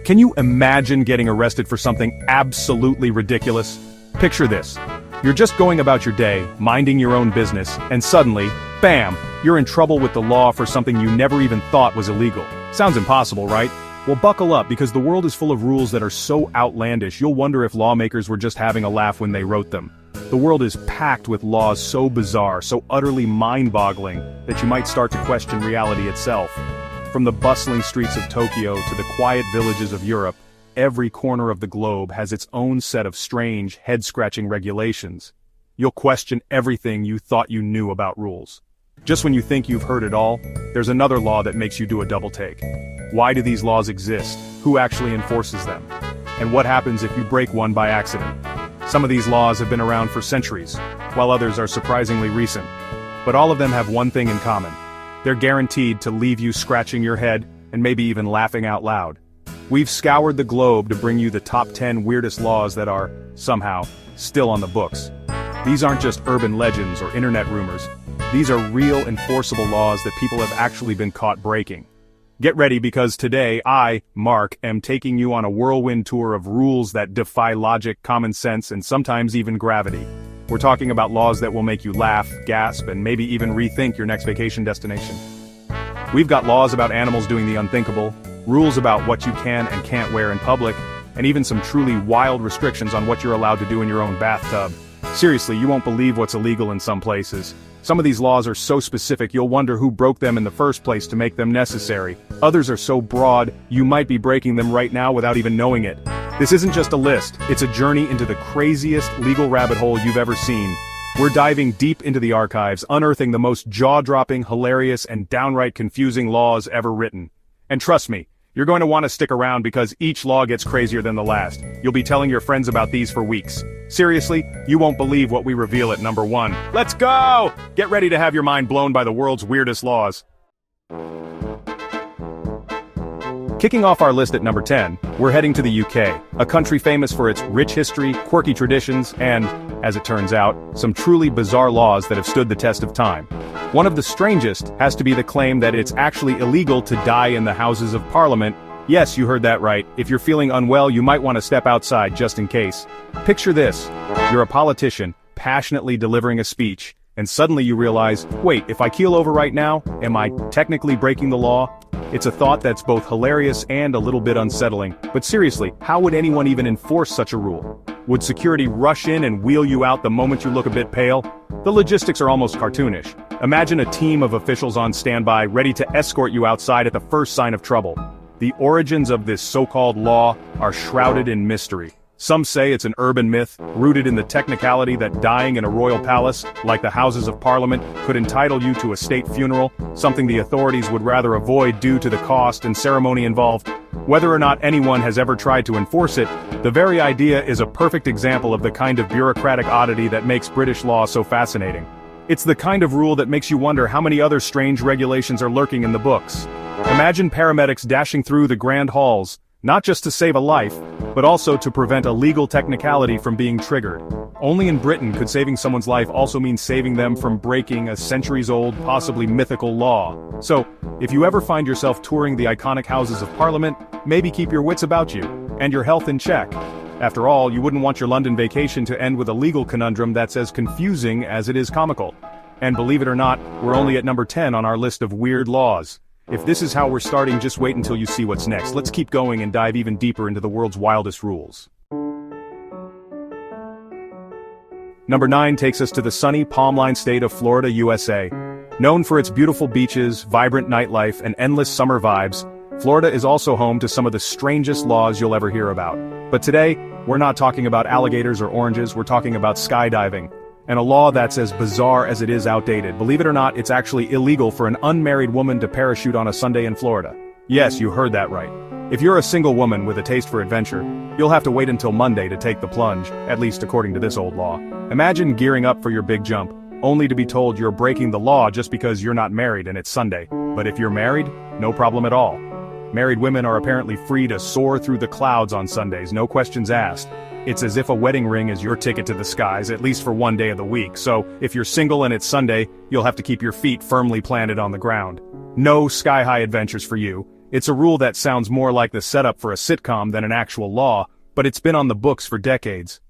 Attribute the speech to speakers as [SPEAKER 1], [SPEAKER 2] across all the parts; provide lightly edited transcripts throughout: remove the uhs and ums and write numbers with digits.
[SPEAKER 1] Can you imagine getting arrested for something absolutely ridiculous? Picture this. You're just going about your day, minding your own business, and suddenly, bam, you're in trouble with the law for something you never even thought was illegal. Sounds impossible, right? Well, buckle up, because the world is full of rules that are so outlandish you'll wonder if lawmakers were just having a laugh when they wrote them. The world is packed with laws so bizarre, so utterly mind-boggling, that you might start to question reality itself. From the bustling streets of Tokyo to the quiet villages of Europe, every corner of the globe has its own set of strange, head-scratching regulations. You'll question everything you thought you knew about rules. Just when you think you've heard it all, there's another law that makes you do a double take. Why do these laws exist? Who actually enforces them? And what happens if you break one by accident? Some of these laws have been around for centuries, while others are surprisingly recent. But all of them have one thing in common. They're guaranteed to leave you scratching your head, and maybe even laughing out loud. We've scoured the globe to bring you the top 10 weirdest laws that are, somehow, still on the books. These aren't just urban legends or internet rumors. These are real enforceable laws that people have actually been caught breaking. Get ready, because today I, Mark, am taking you on a whirlwind tour of rules that defy logic, common sense, and sometimes even gravity. We're talking about laws that will make you laugh, gasp, and maybe even rethink your next vacation destination. We've got laws about animals doing the unthinkable, rules about what you can and can't wear in public, and even some truly wild restrictions on what you're allowed to do in your own bathtub. Seriously, you won't believe what's illegal in some places. Some of these laws are so specific you'll wonder who broke them in the first place to make them necessary. Others are so broad, you might be breaking them right now without even knowing it. This isn't just a list, it's a journey into the craziest legal rabbit hole you've ever seen. We're diving deep into the archives, unearthing the most jaw-dropping, hilarious, and downright confusing laws ever written. And trust me, you're going to want to stick around, because each law gets crazier than the last. You'll be telling your friends about these for weeks. Seriously, you won't believe what we reveal at number 1. Let's go! Get ready to have your mind blown by the world's weirdest laws. Kicking off our list at number 10, we're heading to the UK, a country famous for its rich history, quirky traditions, and, as it turns out, some truly bizarre laws that have stood the test of time. One of the strangest has to be the claim that it's actually illegal to die in the Houses of Parliament. Yes, you heard that right. If you're feeling unwell, you might want to step outside just in case. Picture this. You're a politician, passionately delivering a speech, and suddenly you realize, wait, if I keel over right now, am I technically breaking the law? It's a thought that's both hilarious and a little bit unsettling. But seriously, how would anyone even enforce such a rule? Would security rush in and wheel you out the moment you look a bit pale? The logistics are almost cartoonish. Imagine a team of officials on standby, ready to escort you outside at the first sign of trouble. The origins of this so-called law are shrouded in mystery. Some say it's an urban myth, rooted in the technicality that dying in a royal palace, like the Houses of Parliament, could entitle you to a state funeral, something the authorities would rather avoid due to the cost and ceremony involved. Whether or not anyone has ever tried to enforce it, the very idea is a perfect example of the kind of bureaucratic oddity that makes British law so fascinating. It's the kind of rule that makes you wonder how many other strange regulations are lurking in the books. Imagine paramedics dashing through the grand halls, not just to save a life, but also to prevent a legal technicality from being triggered. Only in Britain could saving someone's life also mean saving them from breaking a centuries-old, possibly mythical law. So, if you ever find yourself touring the iconic Houses of Parliament, maybe keep your wits about you, and your health in check. After all, you wouldn't want your London vacation to end with a legal conundrum that's as confusing as it is comical. And believe it or not, we're only at number 10 on our list of weird laws. If this is how we're starting, just wait until you see what's next. Let's keep going and dive even deeper into the world's wildest rules. Number 9 takes us to the sunny, palm-lined state of Florida, USA. Known for its beautiful beaches, vibrant nightlife, and endless summer vibes, Florida is also home to some of the strangest laws you'll ever hear about. But today, we're not talking about alligators or oranges, we're talking about skydiving. And a law that's as bizarre as it is outdated. Believe it or not, it's actually illegal for an unmarried woman to parachute on a Sunday in Florida. Yes, you heard that right. If you're a single woman with a taste for adventure, you'll have to wait until Monday to take the plunge, at least according to this old law. Imagine gearing up for your big jump, only to be told you're breaking the law just because you're not married and it's Sunday. But if you're married, no problem at all. Married women are apparently free to soar through the clouds on Sundays, no questions asked. It's as if a wedding ring is your ticket to the skies, at least for one day of the week. So, if you're single and it's Sunday, you'll have to keep your feet firmly planted on the ground. No sky-high adventures for you. It's a rule that sounds more like the setup for a sitcom than an actual law, but it's been on the books for decades.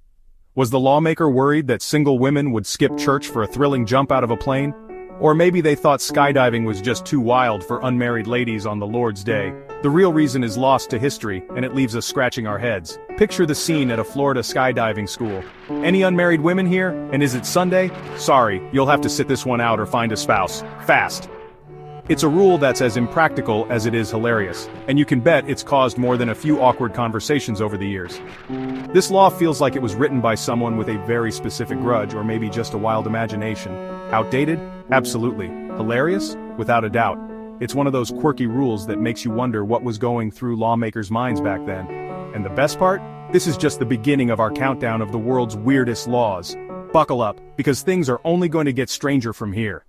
[SPEAKER 1] Was the lawmaker worried that single women would skip church for a thrilling jump out of a plane? Or maybe they thought skydiving was just too wild for unmarried ladies on the Lord's Day. The real reason is lost to history, and it leaves us scratching our heads. Picture the scene at a Florida skydiving school. Any unmarried women here? And is it Sunday? Sorry, you'll have to sit this one out or find a spouse. Fast. It's a rule that's as impractical as it is hilarious, and you can bet it's caused more than a few awkward conversations over the years. This law feels like it was written by someone with a very specific grudge or maybe just a wild imagination. Outdated? Absolutely. Hilarious? Without a doubt. It's one of those quirky rules that makes you wonder what was going through lawmakers' minds back then. And the best part? This is just the beginning of our countdown of the world's weirdest laws. Buckle up, because things are only going to get stranger from here.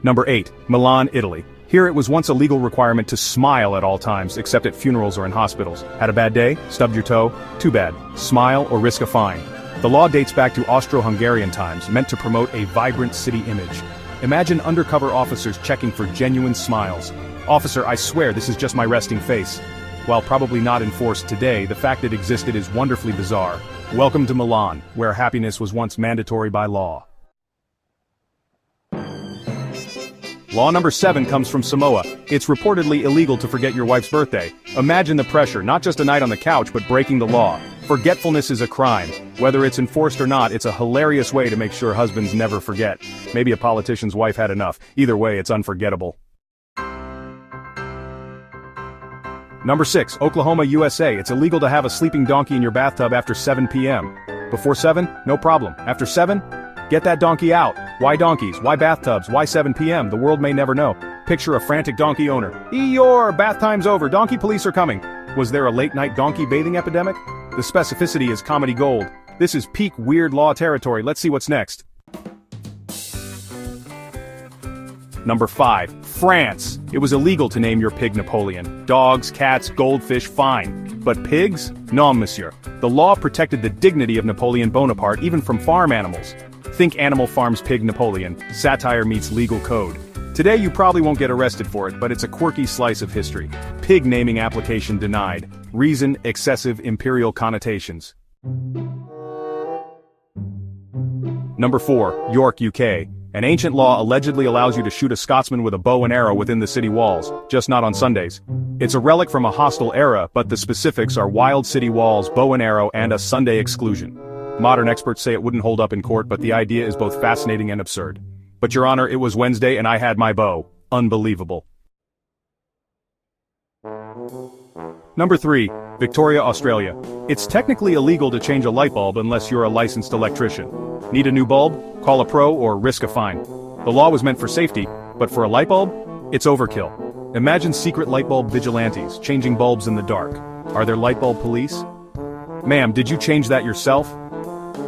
[SPEAKER 1] Number 8. Milan, Italy. Here it was once a legal requirement to smile at all times, except at funerals or in hospitals. Had a bad day? Stubbed your toe? Too bad. Smile or risk a fine. The law dates back to Austro-Hungarian times, meant to promote a vibrant city image. Imagine undercover officers checking for genuine smiles. Officer, I swear this is just my resting face. While probably not enforced today, the fact it existed is wonderfully bizarre. Welcome to Milan, where happiness was once mandatory by law. Law number 7 comes from Samoa. It's reportedly illegal to forget your wife's birthday. Imagine the pressure, not just a night on the couch, but breaking the law. Forgetfulness is a crime. Whether it's enforced or not, it's a hilarious way to make sure husbands never forget. Maybe a politician's wife had enough. Either way, it's unforgettable. Number 6, Oklahoma, USA. It's illegal to have a sleeping donkey in your bathtub after 7 p.m. Before 7? No problem. After 7? Get that donkey out. Why donkeys? Why bathtubs? Why 7 p.m.? The world may never know. Picture a frantic donkey owner. Eeyore! Bath time's over. Donkey police are coming. Was there a late-night donkey bathing epidemic? The specificity is comedy gold. This is peak weird law territory. Let's see what's next. Number 5. France. It was illegal to name your pig Napoleon. Dogs, cats, goldfish, fine. But pigs? Non, monsieur. The law protected the dignity of Napoleon Bonaparte even from farm animals. Think Animal Farm's pig Napoleon. Satire meets legal code. Today you probably won't get arrested for it, but it's a quirky slice of history. Pig naming application denied. Reason: excessive imperial connotations. Number 4. York, UK. An ancient law allegedly allows you to shoot a Scotsman with a bow and arrow within the city walls, just not on Sundays. It's a relic from a hostile era, but the specifics are wild city walls, bow and arrow, and a Sunday exclusion. Modern experts say it wouldn't hold up in court, but the idea is both fascinating and absurd. But Your Honor, it was Wednesday and I had my bow. Unbelievable. Number 3. Victoria, Australia. It's technically illegal to change a light bulb unless you're a licensed electrician. Need a new bulb? Call a pro or risk a fine. The law was meant for safety, but for a light bulb? It's overkill. Imagine secret light bulb vigilantes, changing bulbs in the dark. Are there light bulb police? Ma'am, did you change that yourself?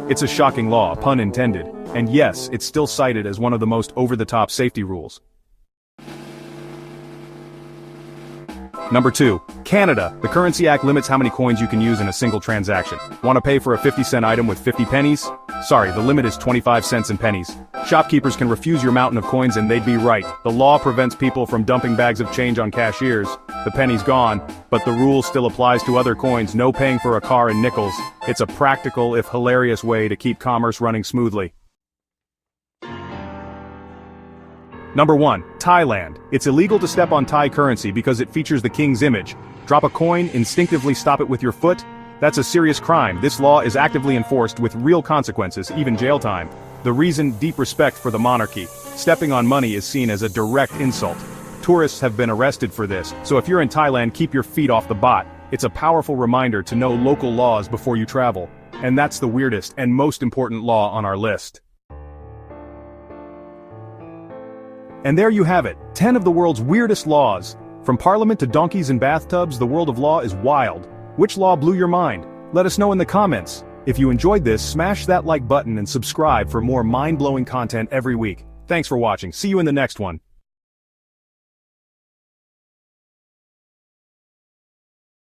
[SPEAKER 1] It's a shocking law, pun intended. And yes, it's still cited as one of the most over-the-top safety rules. Number 2. Canada. The Currency Act limits how many coins you can use in a single transaction. Want to pay for a 50-cent item with 50 pennies? Sorry, the limit is 25 cents in pennies. Shopkeepers can refuse your mountain of coins and they'd be right. The law prevents people from dumping bags of change on cashiers. The penny's gone, but the rule still applies to other coins. No paying for a car in nickels. It's a practical, if hilarious, way to keep commerce running smoothly. Number 1. Thailand. It's illegal to step on Thai currency because it features the king's image. Drop a coin, instinctively stop it with your foot? That's a serious crime. This law is actively enforced with real consequences, even jail time. The reason: deep respect for the monarchy. Stepping on money is seen as a direct insult. Tourists have been arrested for this, so if you're in Thailand, keep your feet off the bot. It's a powerful reminder to know local laws before you travel. And that's the weirdest and most important law on our list. And there you have it, 10 of the world's weirdest laws. From parliament to donkeys and bathtubs, the world of law is wild. Which law blew your mind? Let us know in the comments. If you enjoyed this, smash that like button and subscribe for more mind-blowing content every week. Thanks for watching. See you in the next one.